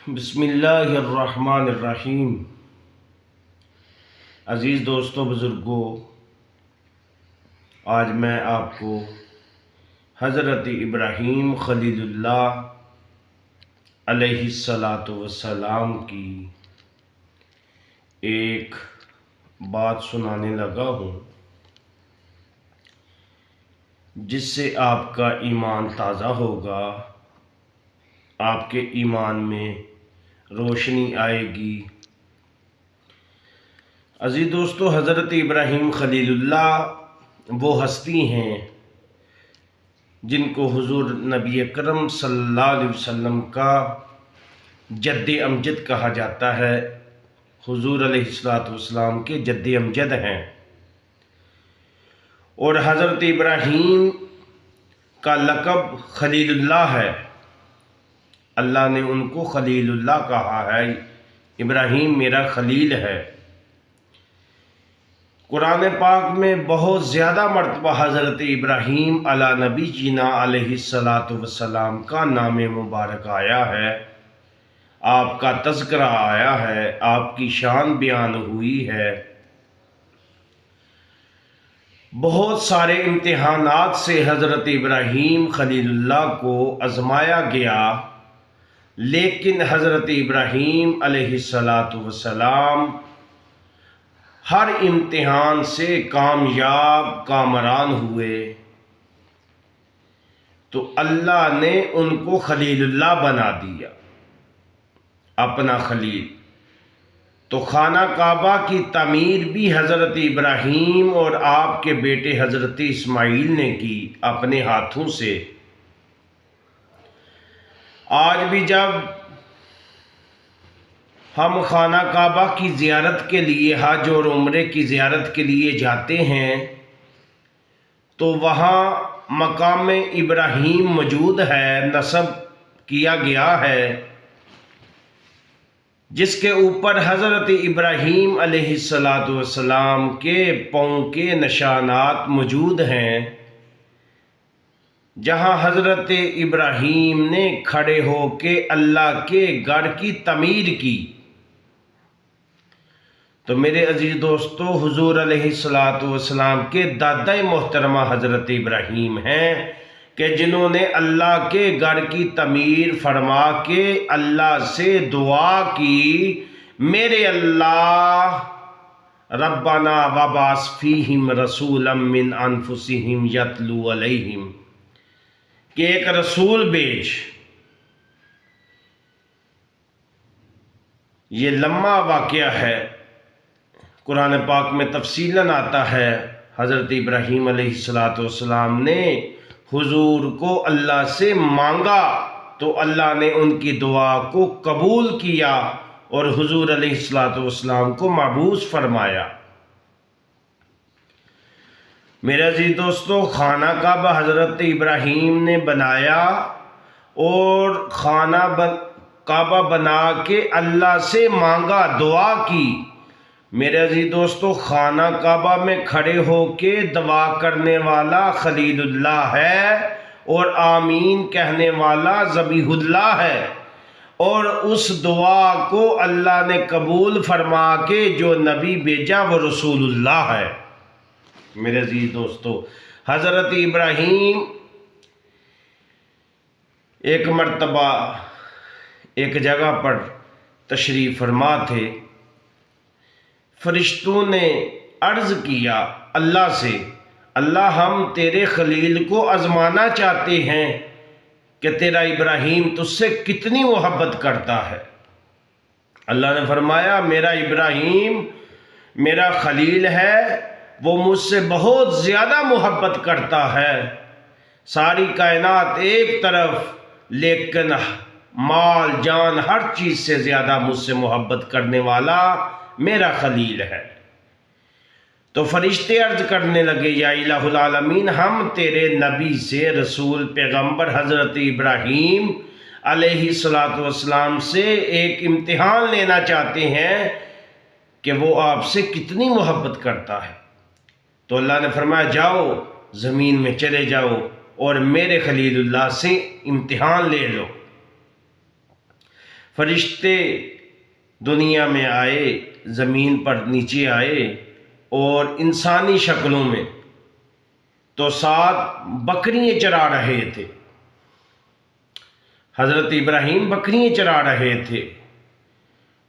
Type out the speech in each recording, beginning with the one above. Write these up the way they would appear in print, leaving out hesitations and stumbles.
بسم اللہ الرحمن الرحیم۔ عزیز دوستوں، بزرگوں، آج میں آپ کو حضرت ابراہیم خلیل اللہ علیہ الصلاۃ والسلام کی ایک بات سنانے لگا ہوں جس سے آپ کا ایمان تازہ ہوگا، آپ کے ایمان میں روشنی آئے گی۔ عزیز دوستو، حضرت ابراہیم خلیل اللہ وہ ہستی ہیں جن کو حضور نبی اکرم صلی اللہ علیہ وسلم کا جد امجد کہا جاتا ہے۔ حضور علیہ السلام کے جد امجد ہیں، اور حضرت ابراہیم کا لقب خلیل اللہ ہے۔ اللہ نے ان کو خلیل اللہ کہا ہے، ابراہیم میرا خلیل ہے۔ قرآن پاک میں بہت زیادہ مرتبہ حضرت ابراہیم علی نبی جینا علیہ السلام کا نام مبارک آیا ہے، آپ کا تذکرہ آیا ہے، آپ کی شان بیان ہوئی ہے۔ بہت سارے امتحانات سے حضرت ابراہیم خلیل اللہ کو آزمایا گیا، لیکن حضرت ابراہیم علیہ السلام ہر امتحان سے کامیاب کامران ہوئے، تو اللہ نے ان کو خلیل اللہ بنا دیا، اپنا خلیل۔ تو خانہ کعبہ کی تعمیر بھی حضرت ابراہیم اور آپ کے بیٹے حضرت اسماعیل نے کی اپنے ہاتھوں سے۔ آج بھی جب ہم خانہ کعبہ کی زیارت کے لیے، حج اور عمرے کی زیارت کے لیے جاتے ہیں، تو وہاں مقام ابراہیم موجود ہے، نصب کیا گیا ہے، جس کے اوپر حضرت ابراہیم علیہ السلام کے پاؤں کے نشانات موجود ہیں، جہاں حضرت ابراہیم نے کھڑے ہو کے اللہ کے گھر کی تعمیر کی۔ تو میرے عزیز دوستو، حضور علیہ السلام کے دادا محترمہ حضرت ابراہیم ہیں کہ جنہوں نے اللہ کے گھر کی تعمیر فرما کے اللہ سے دعا کی، میرے اللہ ربنا وبعث فیہم رسولا من انفسہم یتلو علیہم، کہ ایک رسول بھیج۔ یہ لمحہ واقعہ ہے، قرآن پاک میں تفصیلاً آتا ہے۔ حضرت ابراہیم علیہ السلام نے حضور کو اللہ سے مانگا، تو اللہ نے ان کی دعا کو قبول کیا اور حضور علیہ السلام کو مبعوث فرمایا۔ میرے عزیز دوستو، خانہ کعبہ حضرت ابراہیم نے بنایا، اور خانہ کعبہ بنا کے اللہ سے مانگا، دعا کی۔ میرے عزیز دوستو، خانہ کعبہ میں کھڑے ہو کے دعا کرنے والا خلیل اللہ ہے، اور آمین کہنے والا ذبیح اللہ ہے، اور اس دعا کو اللہ نے قبول فرما کے جو نبی بھیجا وہ رسول اللہ ہے۔ میرے عزیز دوستو، حضرت ابراہیم ایک مرتبہ ایک جگہ پر تشریف فرما تھے، فرشتوں نے عرض کیا اللہ سے، اللہ ہم تیرے خلیل کو آزمانا چاہتے ہیں کہ تیرا ابراہیم تجھ سے کتنی محبت کرتا ہے۔ اللہ نے فرمایا، میرا ابراہیم میرا خلیل ہے، وہ مجھ سے بہت زیادہ محبت کرتا ہے۔ ساری کائنات ایک طرف، لیکن مال جان ہر چیز سے زیادہ مجھ سے محبت کرنے والا میرا خلیل ہے۔ تو فرشتے عرض کرنے لگے، یا الہ العالمین، ہم تیرے نبی سے، رسول پیغمبر حضرت ابراہیم علیہ السلام سے ایک امتحان لینا چاہتے ہیں کہ وہ آپ سے کتنی محبت کرتا ہے۔ تو اللہ نے فرمایا، جاؤ زمین میں چلے جاؤ اور میرے خلیل اللہ سے امتحان لے لو۔ فرشتے دنیا میں آئے، زمین پر نیچے آئے اور انسانی شکلوں میں، تو 7 بکریاں چرا رہے تھے۔ حضرت ابراہیم بکریاں چرا رہے تھے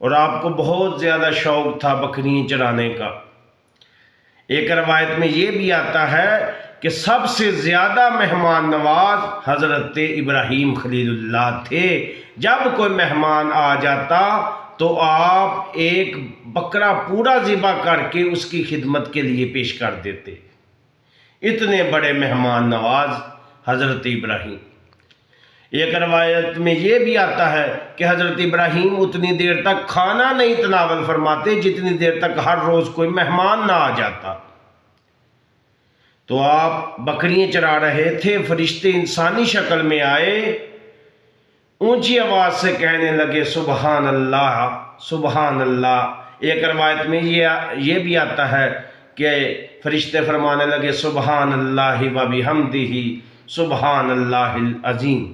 اور آپ کو بہت زیادہ شوق تھا بکریاں چرانے کا۔ ایک روایت میں یہ بھی آتا ہے کہ سب سے زیادہ مہمان نواز حضرت ابراہیم خلیل اللہ تھے۔ جب کوئی مہمان آ جاتا تو آپ ایک بکرا پورا ذبح کر کے اس کی خدمت کے لیے پیش کر دیتے۔ اتنے بڑے مہمان نواز حضرت ابراہیم۔ ایک روایت میں یہ بھی آتا ہے کہ حضرت ابراہیم اتنی دیر تک کھانا نہیں تناول فرماتے جتنی دیر تک ہر روز کوئی مہمان نہ آ جاتا۔ تو آپ بکریاں چرا رہے تھے، فرشتے انسانی شکل میں آئے، اونچی آواز سے کہنے لگے سبحان اللہ سبحان اللہ۔ ایک روایت میں یہ بھی آتا ہے کہ فرشتے فرمانے لگے سبحان اللہ و بحمدہ سبحان اللہ العظیم۔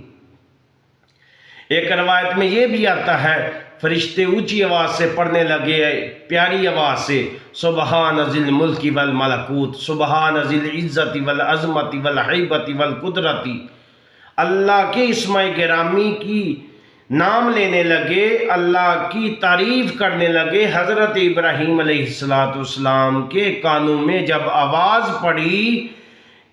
ایک روایت میں یہ بھی آتا ہے فرشتے اونچی آواز سے پڑھنے لگے، پیاری آواز سے سبحان ذی الملک والملکوت سبحان ذی العزت والعظمت والحیبت والقدرت۔ اللہ کے اسماء گرامی کی نام لینے لگے، اللہ کی تعریف کرنے لگے۔ حضرت ابراہیم علیہ السلام کے کانوں میں جب آواز پڑی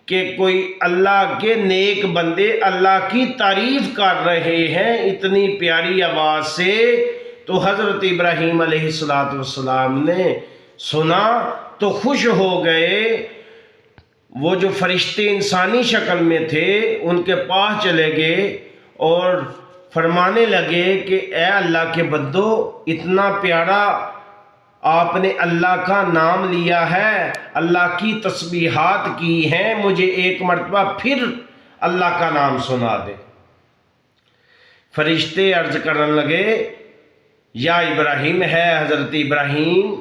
کہ کوئی اللہ کے نیک بندے اللہ کی تعریف کر رہے ہیں اتنی پیاری آواز سے، تو حضرت ابراہیم علیہ السلام نے سنا تو خوش ہو گئے۔ وہ جو فرشتے انسانی شکل میں تھے ان کے پاس چلے گئے اور فرمانے لگے کہ اے اللہ کے بندو، اتنا پیارا آپ نے اللہ کا نام لیا ہے، اللہ کی تسبیحات کی ہیں، مجھے ایک مرتبہ پھر اللہ کا نام سنا دے۔ فرشتے عرض کرنے لگے یا ابراہیم، ہے حضرت ابراہیم،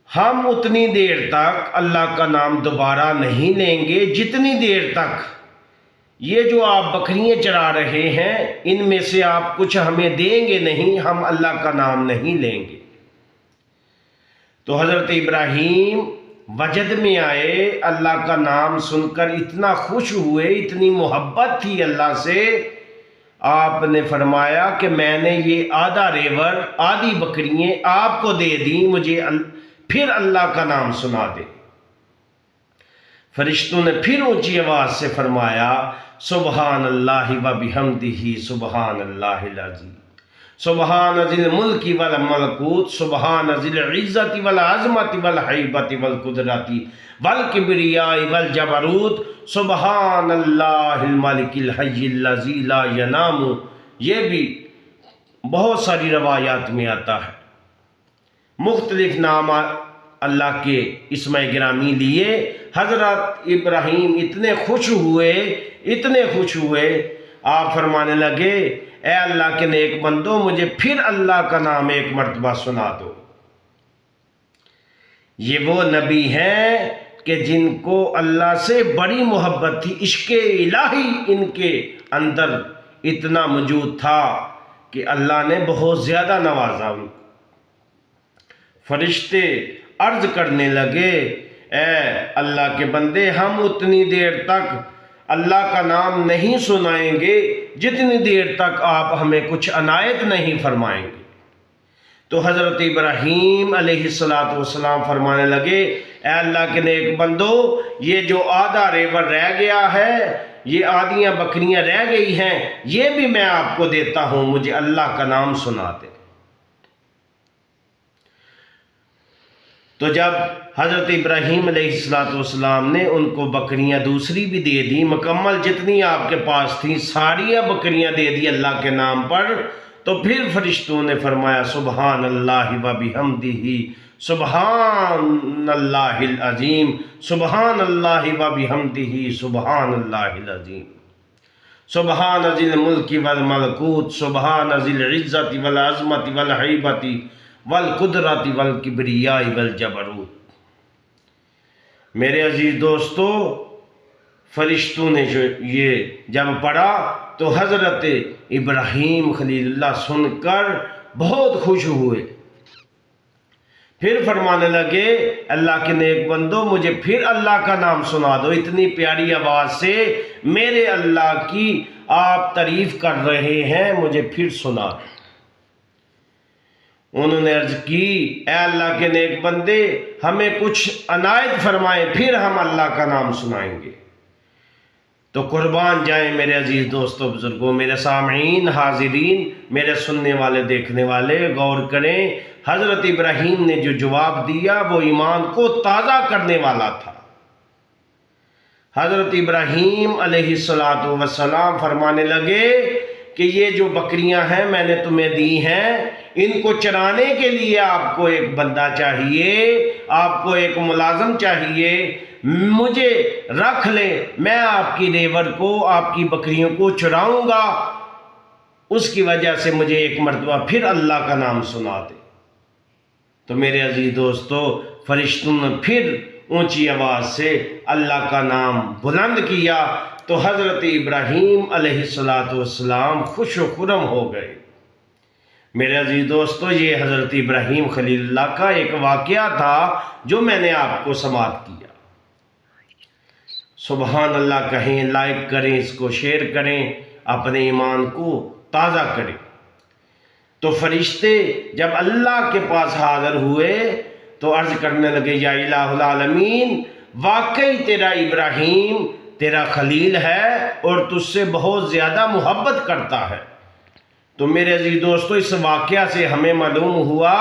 ہم اتنی دیر تک اللہ کا نام دوبارہ نہیں لیں گے جتنی دیر تک یہ جو آپ بکریاں چرا رہے ہیں ان میں سے آپ کچھ ہمیں دیں گے نہیں، ہم اللہ کا نام نہیں لیں گے۔ تو حضرت ابراہیم وجد میں آئے، اللہ کا نام سن کر اتنا خوش ہوئے، اتنی محبت تھی اللہ سے، آپ نے فرمایا کہ میں نے یہ آدھا ریور، آدھی بکریاں آپ کو دے دیں، مجھے پھر اللہ کا نام سنا دے۔ فرشتوں نے پھر اونچی آواز سے فرمایا سبحان اللہ و بحمدہ سبحان اللہ العظیم سبحان ذی الملک والملکوت سبحان ذی العزت والعظمت والحیبت والقدرت والکبریاء والجبروت سبحان اللہ الملک الحی الذی لا ینام۔ یہ بھی بہت ساری روایات میں آتا ہے۔ مختلف نام اللہ کے اسماء گرامی لیے حضرت ابراہیم اتنے خوش ہوئے، آپ فرمانے لگے اے اللہ کے نیک بندو، مجھے پھر اللہ کا نام ایک مرتبہ سنا دو۔ یہ وہ نبی ہیں کہ جن کو اللہ سے بڑی محبت تھی، عشق الہی ان کے اندر اتنا موجود تھا کہ اللہ نے بہت زیادہ نوازا ان کو۔ فرشتے عرض کرنے لگے اے اللہ کے بندے، ہم اتنی دیر تک اللہ کا نام نہیں سنائیں گے جتنی دیر تک آپ ہمیں کچھ عنایت نہیں فرمائیں گے۔ تو حضرت ابراہیم علیہ السلام فرمانے لگے اے اللہ کے نیک بندو، یہ جو آدھا ریور رہ گیا ہے، یہ آدھیاں بکریاں رہ گئی ہیں، یہ بھی میں آپ کو دیتا ہوں، مجھے اللہ کا نام سنا دے۔ تو جب حضرت ابراہیم علیہ السلام نے ان کو بکریاں دوسری بھی دے دی، مکمل جتنی آپ کے پاس تھیں ساری بکریاں دے دی اللہ کے نام پر، تو پھر فرشتوں نے فرمایا سبحان اللہ و بحمدہ سبحان اللہ العظیم سبحان اللہ و بحمدہ سبحان اللہ العظیم سبحان ذی الملک والملکوت سبحان ذی العزت والعظمت والحیبت والقدرت والکبریاء والجبروت۔ میرے عزیز دوستو، فرشتوں نے جو یہ جب پڑھا تو حضرت ابراہیم خلیل اللہ سن کر بہت خوش ہوئے، پھر فرمانے لگے اللہ کے نیک بندو مجھے پھر اللہ کا نام سنا دو، اتنی پیاری آواز سے میرے اللہ کی آپ تعریف کر رہے ہیں، مجھے پھر سنا دو۔ انہوں نے عرض کی اے اللہ کے نیک بندے ہمیں کچھ عنایت فرمائیں پھر ہم اللہ کا نام سنائیں گے۔ تو قربان جائیں میرے عزیز دوستوں بزرگوں، میرے سامعین حاضرین، میرے سننے والے دیکھنے والے، غور کریں حضرت ابراہیم نے جو جواب دیا وہ ایمان کو تازہ کرنے والا تھا۔ حضرت ابراہیم علیہ السلام فرمانے لگے کہ یہ جو بکریاں ہیں میں نے تمہیں دی ہیں، ان کو چرانے کے لیے آپ کو ایک بندہ چاہیے، آپ کو ایک ملازم چاہیے، مجھے رکھ لیں، میں آپ کی لیبر کو، آپ کی بکریوں کو چراؤں گا، اس کی وجہ سے مجھے ایک مرتبہ پھر اللہ کا نام سنا دے۔ تو میرے عزیز دوستو فرشتوں نے پھر اونچی آواز سے اللہ کا نام بلند کیا تو حضرت ابراہیم علیہ السلام خوش و خرم ہو گئے۔ میرے عزیز دوستو یہ حضرت ابراہیم خلیل اللہ کا ایک واقعہ تھا جو میں نے آپ کو سماعت کیا۔ سبحان اللہ کہیں، لائک کریں، اس کو شیئر کریں، اپنے ایمان کو تازہ کریں۔ تو فرشتے جب اللہ کے پاس حاضر ہوئے تو عرض کرنے لگے یا الہ العالمین واقعی تیرا ابراہیم تیرا خلیل ہے اور تجھ سے بہت زیادہ محبت کرتا ہے۔ تو میرے عزیز دوستو اس واقعہ سے ہمیں معلوم ہوا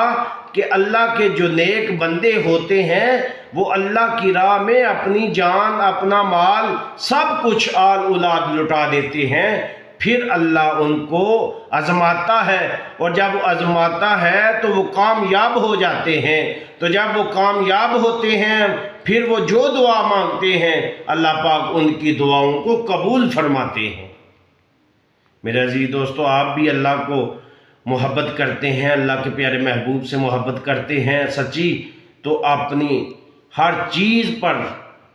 کہ اللہ کے جو نیک بندے ہوتے ہیں وہ اللہ کی راہ میں اپنی جان، اپنا مال، سب کچھ آل اولاد لٹا دیتے ہیں، پھر اللہ ان کو آزماتا ہے، اور جب آزماتا ہے تو وہ کامیاب ہو جاتے ہیں۔ تو جب وہ کامیاب ہوتے ہیں پھر وہ جو دعا مانگتے ہیں اللہ پاک ان کی دعاؤں کو قبول فرماتے ہیں۔ میرے عزیز دوستو آپ بھی اللہ کو محبت کرتے ہیں، اللہ کے پیارے محبوب سے محبت کرتے ہیں سچی، تو اپنی ہر چیز پر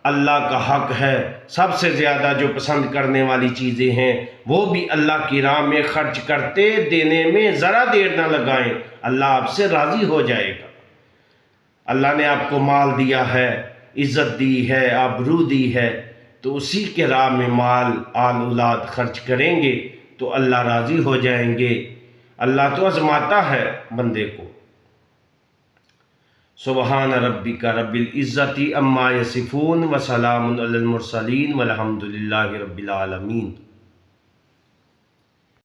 اللہ کا حق ہے۔ سب سے زیادہ جو پسند کرنے والی چیزیں ہیں وہ بھی اللہ کی راہ میں خرچ کرتے دینے میں ذرا دیر نہ لگائیں، اللہ آپ سے راضی ہو جائے گا۔ اللہ نے آپ کو مال دیا ہے، عزت دی ہے، آبرو دی ہے، تو اسی کے راہ میں مال آل اولاد خرچ کریں گے تو اللہ راضی ہو جائیں گے۔ اللہ تو آزماتا ہے بندے کو۔ سبحان ربک رب العزت عما یصفون وسلام علی المرسلین والحمد للہ رب العالمین۔